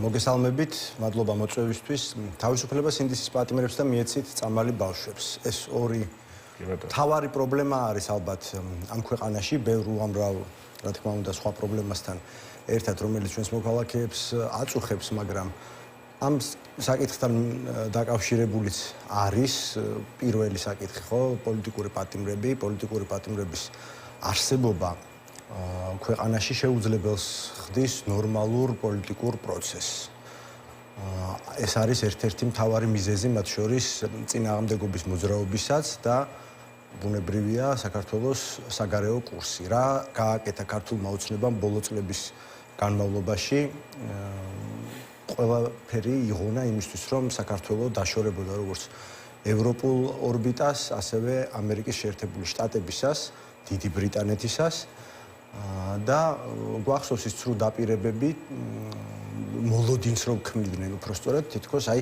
მოგესალმებით, მადლობა მოწვევისთვის. თავისუფლებას ინდისის პატიმრებს და მიეცით წამალი ბავშვებს. ეს ორი მთავარი პრობლემა არის ალბათ ამ ქვეყანაში, ბევრ უამრავ, რა თქმა უნდა, სხვა პრობლემასთან ერთად, რომელიც ჩვენს მოქალაქეებს აწუხებს, მაგრამ ამ საკითხთან დაკავშირებულიც არის პირველი საკითხი, ხო, პოლიტიკური პატიმრების არსებობა ქვეყანაში შეუძლებელს ხდის ნორმალურ პოლიტიკურ პროცესს. ეს არის ერთ-ერთი მთავარი მიზეზი მათ შორის წინააღმდეგობის მოძრაობისაც და ბუნებრივია საქართველოს საგარეო კურსი. რა გააკეთა ქართულმა ოცნებამ ბოლო წლების განმავლობაში ყველაფერი იღონა იმისთვის, რომ საქართველო დაშორებოდა როგორც ევროპულ ორბიტას, ასევე ამერიკის შეერთებული შტატებისას, დიდი ბრიტანეთისას. და გვახსოვს ის ცრუ დაპირებები მოლოდინს რომ ქმნიდნენ უпростоრად თითქოს აი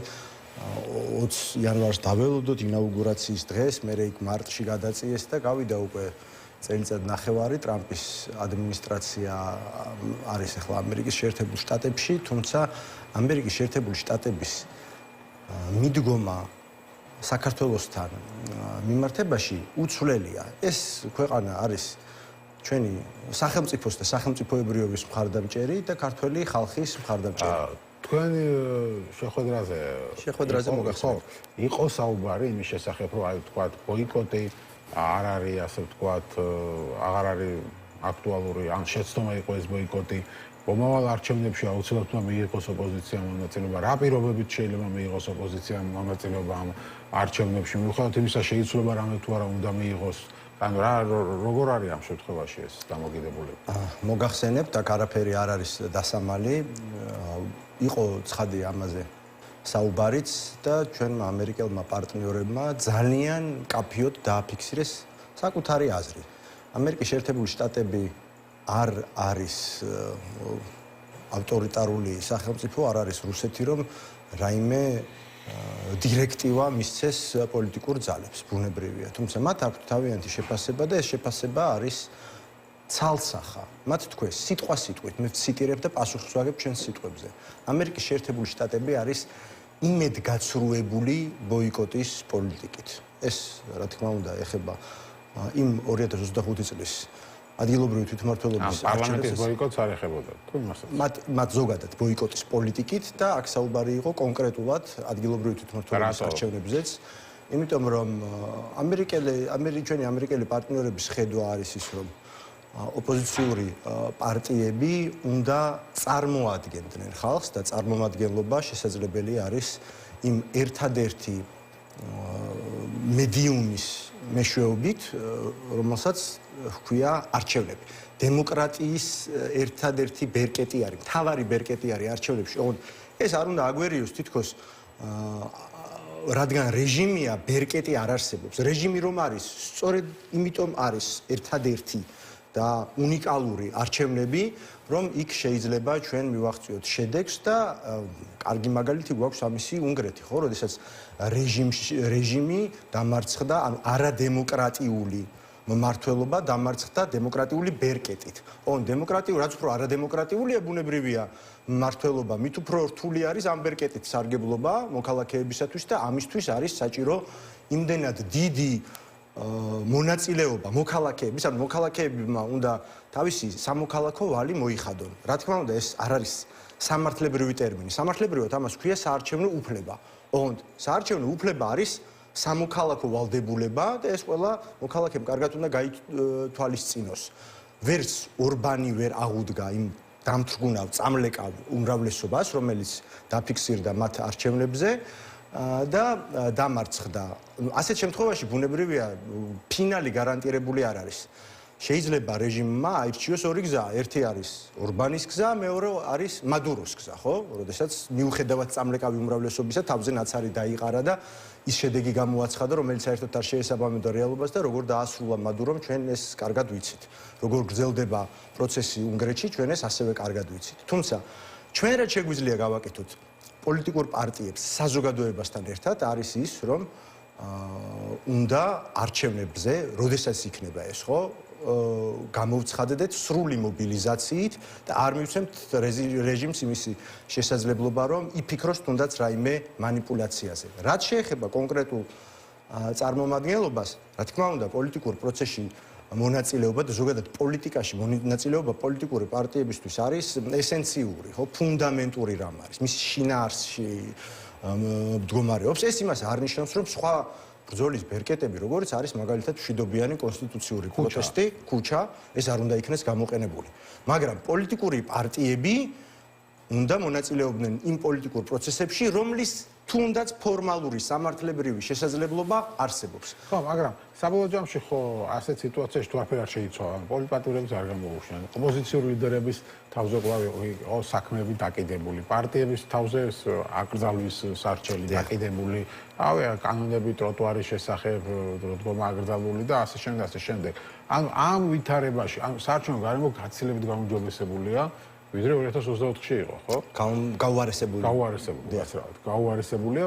20 იანვარს დაველოდოთ ინაუგურაციის დღეს, მერე იქ მარტში გადაწიეს და გავიდა უკვე წელიწად ნახევარი ტრამპის ადმინისტრაცია არის ახლა ამერიკის შეერთებულ შტატებში, თუმცა ამერიკის შეერთებული შტატების მიდგომა საქართველოსთან მიმართებაში უცვლელია. ეს ქვეყანა არის ჩვენი სახელმწიფოს და სახელმწიფოებრიობის მხარდამჭერი და ქართველი ხალხის მხარდამჭერი. თქვენი შეხვედრაზე მოგახსოვთ. იყო საუბარი იმის შესახებ, რომ აი თქვათ ბოიკოტი არ არის, ასე ვთქვათ, აღარ არის აქტუალური, ან შეცდომა იყო ეს ბოიკოტი. მომავალ არჩევნებში აუცილებლად უნდა მიიღოს ოპოზიციამ მონაწილეობა. რა პირობებით შეიძლება მიიღოს ოპოზიციამ მონაწილეობა ამ არჩევნებში? მიუხედავად იმისა, შეიცვლება რამე თუ არა უნდა მიიღოს. ანუ როგორ არის ამ შემთხვევაში ეს დამოკიდებულება? მოგახსენებთ, აქ არაფერი არ არის დასამალი. იყო ცხადი ამაზე საუბარიც და ჩვენმა ამერიკელმა პარტნიორებმა ძალიან მკაფიოდ დააფიქსირეს საკუთარი აზრი. ამერიკის შეერთებული შტატები არ არის ავტორიტარული სახელმწიფო, არ არის რუსეთი, რომ რაიმე დირექტივა მისცეს პოლიტიკურ ძალებს, ბუნებრივია. თუმცა მათ აქვთ თავიანთი შეფასება და ეს შეფასება არის ცალსახა. მათ თქვეს სიტყვასიტყვით, მე ვციტირებ და პასუხს ვაგებ ჩვენს სიტყვებზე. ამერიკის შეერთებული შტატები არის იმედგაცრუებული ბოიკოტის პოლიტიკით. ეს, რა თქმა უნდა, ეხება იმ 2025 წლის ადგილობრივი თვითმმართველობის პარლამენტის ბოიკოტს არ ეხებოდა. თუ იმასაც. მათ ზოგადად ბოიკოტის პოლიტიკით და აქ საუბარი იყო კონკრეტულად ადგილობრივი თვითმმართველობის არჩევნებზეც. იმიტომ რომ ჩვენი ამერიკელი პარტნიორების ხედვა არის ის, რომ ოპოზიციური პარტიები უნდა წარმოადგენდნენ ხალხს და წარმომადგენლობა შესაძლებელი არის იმ ერთადერთი მედიუმის მეშვეობით, რომელსაც ჰქვია არჩევნები. დემოკრატიის ერთადერთი ბერკეტი არის, მთავარი ბერკეტი არის არჩევნებში. ეს არ უნდა აგვერიოს თითქოს რადგან რეჟიმია, ბერკეტი არ არსებობს. რეჟიმი რომ არის, სწორედ იმიტომ არის ერთადერთი და უნიკალური არჩევნები, რომ იქ შეიძლება ჩვენ მივახციოთ შედეგს და კარგი მაგალითი გვაქვს ამისი უნგრეთი, ხო, როდესაც რეჟიმი დამარცხდა, ანუ არადემოკრატიული მმართველობა დამარცხდა დემოკრატიული ბერკეტით. რაც უფრო არადემოკრატიულია, ბუნებრივია მმართველობა, მით უფრო რთული არის ამ ბერკეტით სარგებლობა მოქალაქეებისათვის და ამისთვის არის საჭირო იმდენად დიდი მონაწილეობა მოქალაქეების, ანუ მოქალაქეებმა უნდა თავისი სამოქალაქო ვალი მოიხადონ. რა თქმა უნდა, ეს არ არის სამართლებრივი ტერმინი. სამართლებრივად ამას ქვია საარჩევნო უფლება. საარჩევნო უფლება არის სამოქალაქო ვალდებულება და ეს ყველა მოქალაქემ კარგად უნდა გაითვალისწინოს. ვერც ორბანი ვერ აღუდგა იმ დამთრგუნავ წამლეკავ უმრავლესობას, რომელიც დაფიქსირდა მათ არჩევნებზე და დამარცხდა. ასეთ შემთხვევაში ბუნებრივია ფინალი გარანტირებული არ არის. შეიძლება რეჟიმმა აირჩიოს ორი გზა. ერთი არის ორბანის გზა, მეორე არის მადუროს გზა, ხო? როდესაც მიუხედავად წამლეკავი უმრავლესობისა თავზე ნაცარი დაიყარა და ის შედეგი გამოაცხადა, რომელიც საერთოდ არ შეესაბამებოდა რეალობას და როგორ დაასრულა მადურომ, ჩვენ ეს კარგად ვიცით. როგორ გრძელდება პროცესი უნგრეთში, ჩვენ ეს ასევე კარგად ვიცით. თუმცა ჩვენ რაც შეგვიძლია გავაკეთოთ პოლიტიკურ პარტიებს საზოგადოებასთან ერთად არის ის, რომ უნდა არჩევნებზე, როდესაც იქნება ეს, ხო? გამოვცხადდეთ სრული მობილიზაციით და არ მივცემთ რეჟიმს იმისი შესაძლებლობა, რომ იფიქროს თუნდაც რაიმე манипуляციაზე. რაც შეეხება კონკრეტულ წარმომადგენლობას, რა თქმა უნდა, პოლიტიკურ პროცესში მონაწილეობა და ზოგადად პოლიტიკაში მონაწილეობა პოლიტიკური პარტიებისთვის არის ესენციური, ხო, ფუნდამენტური რამ არის. მის შინაარსში მდგომარეობს. ეს იმას არ ნიშნავს, რომ სხვა ბრძოლის ბერკეტები, როგორც არის მაგალითად მშვიდობიანი კონსტიტუციური პროტესტი, ქუჩა, ეს არ უნდა იქნეს გამოყენებული. მაგრამ პოლიტიკური პარტიები უნდა მონაწილეობდნენ იმ პოლიტიკურ პროცესებში, რომლის თუნდაც ფორმალური სამართლებრივი შესაძლებლობა არსებობს. ხო, მაგრამ საბოლოო ჯამში ხო ასეთ სიტუაციაში თუ არაფერი არ შეიცვალა, პოლიტპარტიებიც არ გამოუშვნენ. ოპოზიციური ლიდერების თავზე კვლავ იყო საქმეები დაკიდებული, პარტიების თავზე აკრძალვის სარჩელი დაკიდებული, კანონები ტროტუარის შესახებ დგომა აკრძალული და ასე შემდეგ. ანუ ამ ვითარებაში, ანუ საარჩევნო გარემო გაცილებით გაუმჯობესებულია. ვიდრე 2024-ში იყო, ხო? გაუარესებულია,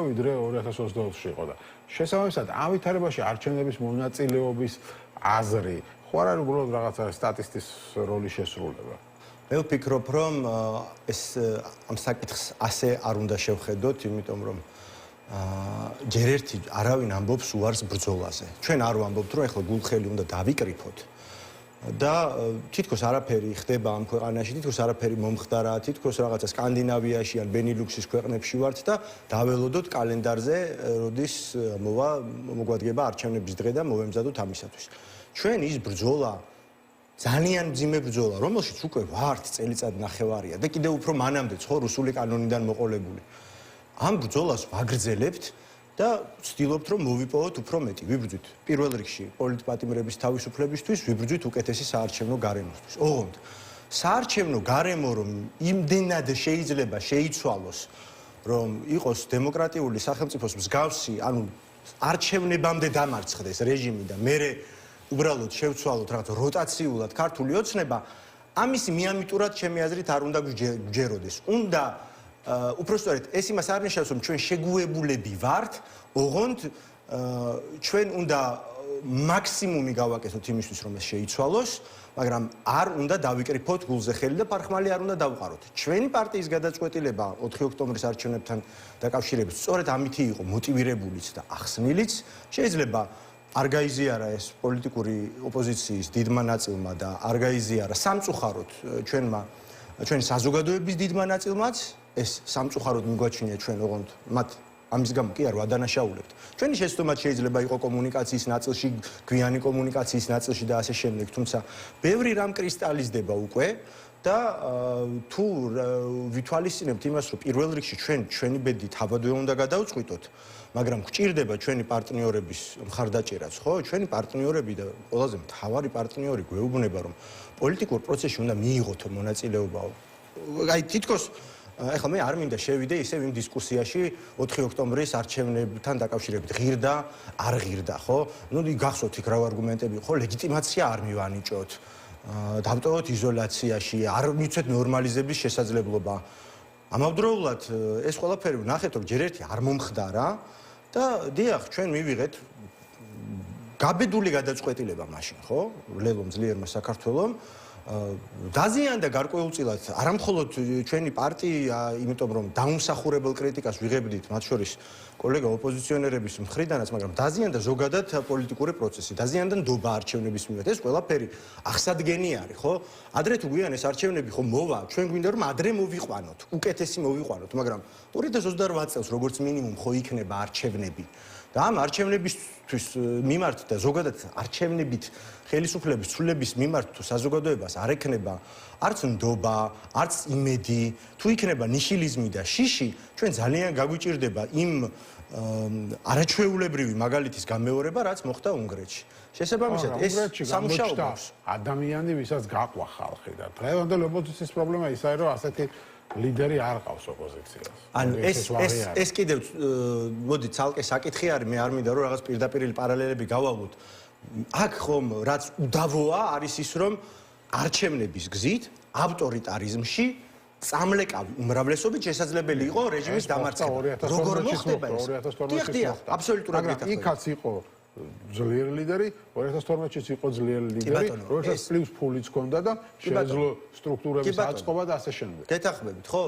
ვიდრე 2024-ში იყო და შესაბამისად, ამ ვითარებაში არჩევნების მონაწილეობის აზრი, ხო არ არის უბრალოდ რაღაცა სტატისტის როლი შესრულება? მე ვფიქრობ, რომ ეს ამ საკითხს ასე არ უნდა შევხედოთ, იმიტომ რომ ჯერ ერთი არავინ ამბობს უარს ბრძოლაზე. ჩვენ არ ვამბობთ, რომ ეხლა გულხელი უნდა დავიკრიფოთ. და თითქოს არაფერი ხდება ამ ქვეყანაში, თითქოს არაფერი მომხდარა, თითქოს რაღაცა სკანდინავიაში ან ბენილუქსის ქვეყნებში ვართ და დაველოდოთ კალენდარზე, როდის მოგვადგება არჩევნების დღე და მოვემზადოთ ამისათვის. ჩვენ ის ბრძოლა ძალიან მძიმე ბრძოლა, რომელშიც უკვე ვართ წელიწად ნახევარია და კიდევ უფრო მანამდე ხო რუსული კანონიდან მოყოლებული. ამ ბრძოლას ვაგრძელებთ და ვცდილობთ, რომ მოვიპოვოთ უფრო მეტი. ვიბრძვით პირველ რიგში პოლიტპატიმრების თავისუფლებისთვის, ვიბრძვით უკეთესი საარჩევნო გარემოსთვის. ოღონდ საარჩევნო გარემო რომ იმდენად შეიძლება შეიცვალოს, რომ იყოს დემოკრატიული სახელმწიფოს მსგავსი, ანუ არჩევნებამდე დამარცხდეს რეჟიმი და მერე უბრალოდ შევცვალოთ რაღაც როტაციულად ქართული ოცნება, ამისი მიამიტურად ჩემი აზრით არ უნდა გვჯეროდეს. უნდა უпростоრეთ ეს იმას არ ნიშნავს, რომ ჩვენ შეგუებულები ვართ, ოღონდ ჩვენ უნდა მაქსიმუმი გავაკეთოთ იმისთვის, რომ ეს შეიცვალოს, მაგრამ არ უნდა დავიკრიფოთ გულზე ხელი და ფარხმალი არ უნდა დავყაროთ. ჩვენი პარტიის გადაწყვეტილება 4 ოქტომბრის არჩევნებთან დაკავშირებით სწორედ ამითი იყო მოტივირებულიც და ახსნილიც. შეიძლება არ გაიზიარა ეს პოლიტიკური ოპოზიციის დიდმა ნაწილმა და არ გაიზიარა სამწუხაროდ ჩვენი საზოგადოების დიდმა ნაწილმაც ეს სამწუხაროდ მიგვაჩნია ჩვენ ოღონდ მათ ამის გამო კი არ ვადანაშაულებთ. ჩვენი შეცდომა შეიძლება იყო კომუნიკაციის ნაწილში, გვიანი კომუნიკაციის ნაწილში და ასე შემდეგ, თუმცა ბევრი რამ კრისტალიზდება უკვე და თუ ვითვალისწინებთ იმას, რომ პირველ რიგში ჩვენი ბედი თავადვე უნდა გადავწყვიტოთ, მაგრამ გვჭირდება ჩვენი პარტნიორების მხარდაჭერაც, ხო? ჩვენი პარტნიორები და ყველაზე მთავარი პარტნიორი გვეუბნება, რომ პოლიტიკურ პროცესში უნდა მიიღოთ მონაწილეობა. აი თითქოს ეხლა მე არ მინდა შევიდე ისევ იმ დისკუსიაში 4 ოქტომბრის არჩევნებთან დაკავშირებით ღირდა, არ ღირდა, ხო? ნუ გახსოვთ იქ რა არგუმენტები, ხო, ლეგიტიმაცია არ მივანიჭოთ. დავტოვოთ იზოლაციაში, არ მიცეთ ნორმალიზების შესაძლებლობა. ამავდროულად ეს ყველაფერი ვნახეთ, რომ ჯერ ერთი არ მომხდარა და დიახ, ჩვენ მივიღეთ გაბედული გადაწყვეტილება მაშინ, ხო? ლელომ ძლიერმა საქართველომ დაზიანდა გარკვეულწილად არამხოლოდ ჩვენი პარტია, იმიტომ რომ დაუმსახურებელ კრიტიკას ვიღებდით, მათ შორის კოლეგა ოპოზიციონერების მხრიდანაც, მაგრამ დაზიანდა ზოგადად პოლიტიკური პროცესი, დაზიანდა ნდობა არჩევნების მიმართ. ეს ყველაფერი აღსადგენი არის, ხო? ადრე თუ გვიან ეს არჩევნები ხო მოვა, ჩვენ გვინდა რომ ადრე მოვიყვანოთ, უკეთესი მოვიყვანოთ, მაგრამ 2028 წელს როგორც მინიმუმ ხო იქნება არჩევნები. და ამ არჩევნებისთვის მიმართ და ზოგადად არჩევნებით ხელისუფლების ცვლილების მიმართ თუ საზოგადოებას არ ექნება არც ნდობა, არც იმედი, თუ იქნება ნიშილიზმი და შიში, ჩვენ ძალიან გაგვიჭირდება იმ არაჩვეულებრივი მაგალითის გამეორება, რაც მოხდა უნგრეთში. შესაბამისად, ეს სამუშაოებს ადამიანი, ვისაც გაყვა ხალხი და დღევანდელი ოპოზიციის პრობლემა ისაა, რომ ასეთი ლიდერი არ ყავს ოპოზიციას. ანუ ეს კიდევ მოდი ცალკე საკითხი არის, მე არ მინდა რომ რაღაც პირდაპირ პარალელები გავავლოთ. აქ ხომ რაც უდავოა არის ის, რომ არჩევნების გზით ავტორიტარიზმში წამლეკავი უმრავლესობით შესაძლებელი იყო რეჟიმის დამარცხება. როგორ მოხდება ეს? 2012 წელს აბსოლუტურად მაგრამ იქაც იყო ძლიერი ლიდერი, 2012-ში იყო ძლიერი ლიდერი, როდესაც პლუს ფულიც ჰქონდა და შეეძლო სტრუქტურების აწყობა და ასე შემდეგ. გეთახმებით, ხო?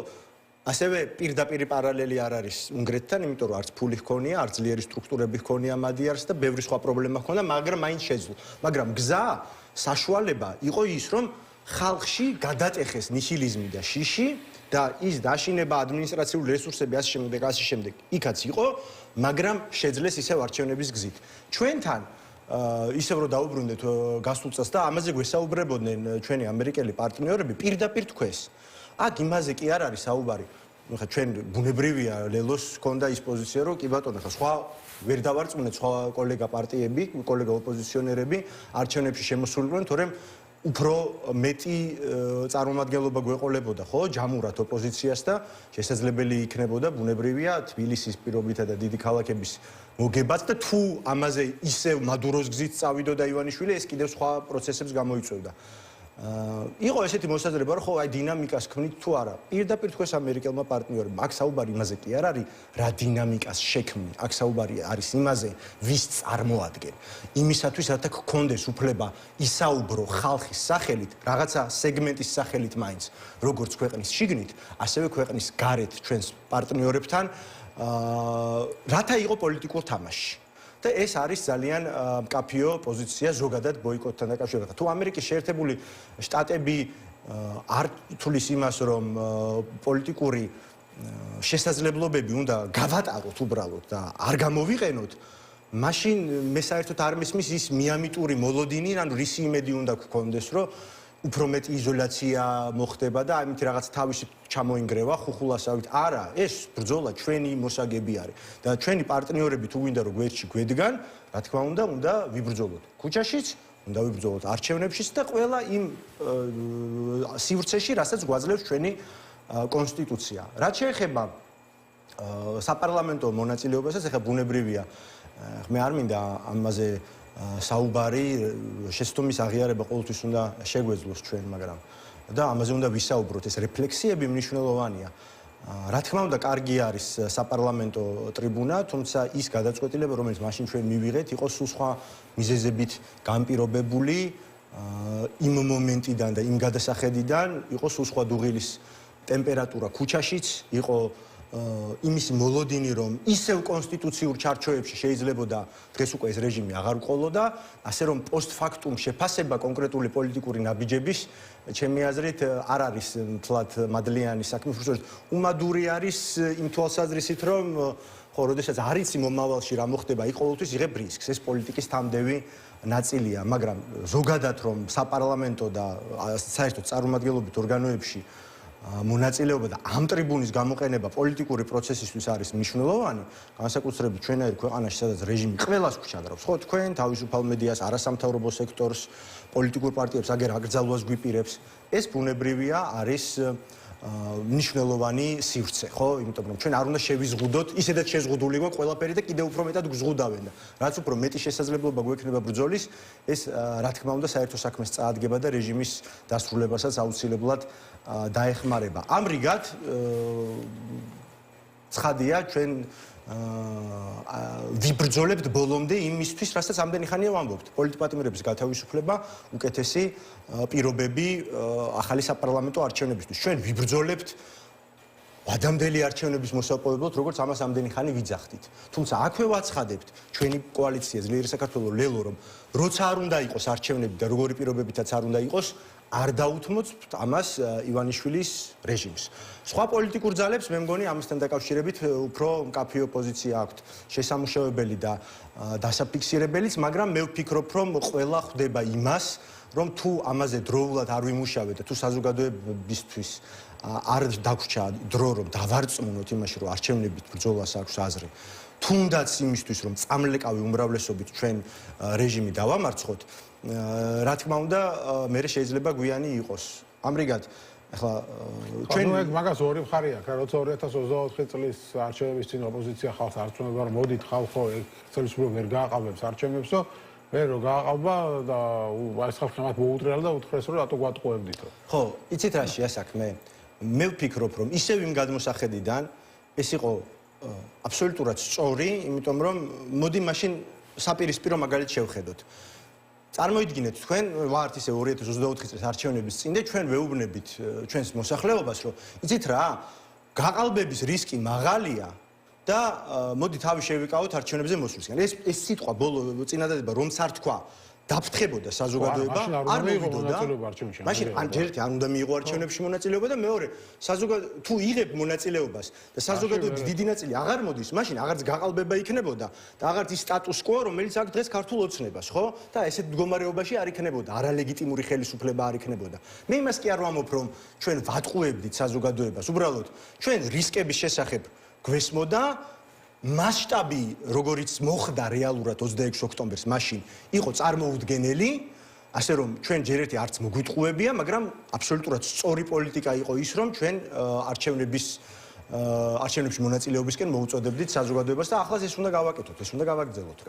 ასევე პირდაპირ პარალელი არ არის უნგრეთთან, იმიტომ რომ არც ფული ჰქონია, არც ძლიერი სტრუქტურები ჰქონია მადიარს და ბევრი სხვა პრობლემა ჰქონდა, მაგრამ მაინც შეძლო. მაგრამ გზა, საშუალება იყო ის, რომ ხალხში გადატეხეს ნიჰილიზმი და შიში და ის დაშინება ადმინისტრაციული რესურსები ასე შემდეგ, იქაც იყო, მაგრამ შეძლეს ისევ არჩევნების გზით. ჩვენთან ისევ რომ დაუბრუნდეთ გასულ წელს და ამაზე გვესაუბრებოდნენ ჩვენი ამერიკელი პარტნიორები, პირდაპირ თქვეს. აქ იმაზე კი არ არის საუბარი. ხა ჩვენ ბუნებრივია ლელოს ჰქონდა ის პოზიცია, რომ კი ბატონო, ხა სხვა ვერ დავარწმუნეთ სხვა კოლეგა პარტიები, კოლეგა ოპოზიციონერები არჩევნებში შემოსულიყვნენ, თორემ უფრო მეტი წარმომადგენლობა გვეყოლებოდა, ხო, ჯამურად ოპოზიციას და შესაძლებელი იქნებოდა ბუნებრივია თბილისის პირობითა და დიდი ქალაქების მოგებაც და თუ ამაზე ისევ მადუროს გზით წავიდოდა ივანიშვილი, ეს კიდევ სხვა პროცესებს გამოიწვევდა. იყო ესეთი მოსაზრება, რომ ხო, აი დინამიკას ქმნით თუ არა. პირდაპირ თქვეს ამერიკელმა პარტნიორებმა, აქ საუბარი იმაზე კი არ არის, რა დინამიკას შექმნი. აქ საუბარი არის იმაზე, ვის წარმოადგენ. იმისათვის, რათა გქონდეს უფლება ისაუბრო ხალხის სახელით, რაღაცა სეგმენტის სახელით მაინც, როგორც ქვეყნის შიგნით, ასევე ქვეყნის გარეთ ჩვენს პარტნიორებთან, რათა იყო პოლიტიკურ თამაში. და ეს არის ძალიან მკაფიო პოზიცია ზოგადად ბოიკოტთან დაკავშირებით. თუ ამერიკის შეერთებული შტატები არ თulis იმას, რომ პოლიტიკური შესაძლებლობები უნდა გავატაროთ უბრალოდ და არ გამოვიყენოთ, მაშინ მე საერთოდ არ მისმის ის მიამიტური მოლოდინი, ანუ რისი იმედი უნდა გქონდეს, რომ უფრო მეტი იზოლაცია მოხდება და ამით რაღაც თავისი ჩამოინგრევა ხუხულასავით. არა, ეს ბრძოლა ჩვენი მოსაგები არის და ჩვენი პარტნიორები თუ გვინდა რომ გვერდში გვედგან, რა თქმა უნდა ვიბრძოლოთ ქუჩაშიც, უნდა ვიბრძოლოთ არჩევნებშიც და ყველა იმ სივრცეში, რასაც გვაძლევს ჩვენი კონსტიტუცია. რაც შეეხება საპარლამენტო მონაწილეობასაც, ეხლა ბუნებრივია, მე არ მინდა ამაზე საუბარი, შეცდომის აღიარება ყოველთვის უნდა შეგვეძლოს ჩვენ, მაგრამ და ამაზე უნდა ვისაუბროთ, ეს რეფლექსიები მნიშვნელოვანია. რა თქმა უნდა, კარგი არის საპარლამენტო ტრიბუნა, თუმცა ის გადაწყვეტილება, რომელიც მაშინ ჩვენ მივიღეთ, იყო სულ სხვა მიზეზებით განპირობებული იმ მომენტიდან და იმ გადასახედიდან, იყო სულ სხვა დუღილის ტემპერატურა ქუჩაშიც, იყო იმის მოლოდინი, რომ ისევ კონსტიტუციურ ჩარჩოებში შეიძლებოდა დღეს უკვე ეს რეჟიმი აღარ ვყოლოდა, ასე რომ პოსტფაქტუმ შეფასება კონკრეტული პოლიტიკური ნაბიჯების, ჩემი აზრით, არ არის მთლად მადლიანი საქმე, უბრალოდ უმადური არის იმ თვალსაზრისით, რომ ხო, როდესაც არ იცი მომავალში რა მოხდება, იქ ყოველთვის იღებ რისკს, ეს პოლიტიკის თამდევი ნაწილია, მაგრამ ზოგადად რომ საპარლამენტო და საერთოდ წარმომადგენლობით ორგანოებში მონაწილეობა და ამ ტრიბუნის გამოყენება პოლიტიკური პროცესისთვის არის მნიშვნელოვანი, განსაკუთრებით ჩვენაირ ქვეყანაში, სადაც რეჟიმი ყველას გვჩაგრავს, ხო, თქვენ თავისუფალ მედიას, არასამთავრობო სექტორს, პოლიტიკურ პარტიებს აგერ აკრძალვას გვიპირებს, ეს ბუნებრივია არის მნიშვნელოვანი სივრცე, ხო, იმიტომ რომ ჩვენ არ უნდა შევიზღუდოთ, ისედაც შეზღუდული გვაქვს ყველაფერი და კიდევ უფრო მეტად გვზღუდავენ და რაც უფრო მეტი შესაძლებლობა გვექნება ბრძოლის, ეს რა თქმა უნდა საერთო საქმეს წაადგება და რეჟიმის დასრულებასაც აუცილებლად დაეხმარება. ამრიგად ცხადია ჩვენ ვიბრძოლებთ ბოლომდე იმისთვის, რასაც ამდენი ხანია ვამბობთ. პოლიტპატიმრების გათავისუფლება, უკეთესი პირობები ახალი საპარლამენტო არჩევნებისთვის. ჩვენ ვიბრძოლებთ ვადამდელი არჩევნების მოსაპოვებლად, როგორც ამას ამდენი ხანი ვიძახდით. თუმცა აქვე ვაცხადებთ ჩვენი კოალიცია ძლიერი საქართველო ლელო, რომ როცა არ უნდა იყოს არჩევნები და როგორი პირობებითაც არ უნდა იყოს, არ დაუთმოთ ამას ივანიშვილის რეჟიმს. სხვა პოლიტიკურ ძალებს მე მგონი ამასთან დაკავშირებით უფრო მკაფიო პოზიცია აქვთ, შესამუშავებელი და დასაფიქსირებელიც, მაგრამ მე ვფიქრობ, რომ ყველა ხვდება იმას, რომ თუ ამაზე დროულად არ ვიმუშავეთ და თუ საზოგადოებისთვის არ დაგვრჩა დრო, რომ დავარწმუნოთ იმაში, რომ არჩევნებით ბრძოლას აქვს აზრი, თუნდაც იმისთვის, რომ წამლეკავი უმრავლესობით ჩვენ რეჟიმი დავამარცხოთ, რა თქმა უნდა, მე შეიძლება გვიანი იყოს. ამრიგად, ახლა ჩვენ მაგას ორი მხარე აქვს, როცა 2024 წლის არჩევნების წინ ოპოზიცია ხალხს არწმუნება, რომ მოდით ხალხო, წელს უფრო ვერ გააყალბებს არჩევნებსო, ვერ რო გააყალბა და ეს ხალხი მათ მოუტრიალა და უთხრეს, რომ რატო გვატყუებდითო. ხო, იცით რა შეასაქმე? მე ვფიქრობ, რომ ისევ იმ გადმოსახედიდან ეს იყო აბსოლუტურად სწორი, იმიტომ რომ მოდი მაშინ საპირისპირო მაგალითს შევხედოთ. წარმოიდგინეთ თქვენ ვართ ისე 2024 წლის არჩევნების წინ და ჩვენ ვეუბნებით ჩვენს მოსახლეობას, რომ იცით რა, გაყალბების რისკი მაღალია და მოდი თავი შევიკავოთ არჩევნებზე მოსვლისგან. ეს სიტყვა ბოლო წინადადება რომც არ თქვა, დაფრთხებოდა საზოგადოება, არ მოვიდოდა. მაშინ ერთ არ უნდა მიიღო არჩევნებში მონაწილეობა და მეორე, თუ იღებ მონაწილეობას და საზოგადოების დიდი ნაწილი აღარ მოდის, მაშინ აღარც გაყალბება იქნებოდა და აღარც ის სტატუს კვო, რომელიც აქ დღეს ქართულ ოცნებას, ხო? და ესეთ მდგომარეობაში არ იქნებოდა, არალეგიტიმური ხელისუფლება არ იქნებოდა. მე იმას კი არ ვამბობ, რომ ჩვენ ვატყუებდით საზოგადოებას, უბრალოდ ჩვენ რისკების შესახებ გვესმოდა მასშტაბი, როგორიც მოხდა რეალურად 26 ოქტომბერს, მაშინ იყო წარმოუდგენელი, ასე რომ ჩვენ ჯერ ერთი არც მოგვიტყუებია, მაგრამ აბსოლუტურად სწორი პოლიტიკა იყო ის, რომ ჩვენ არჩევნებში მონაწილეობისკენ მოუწოდებდით საზოგადოებას და ახლაც ეს უნდა გავაკეთოთ, ეს უნდა გავაგრძელოთ.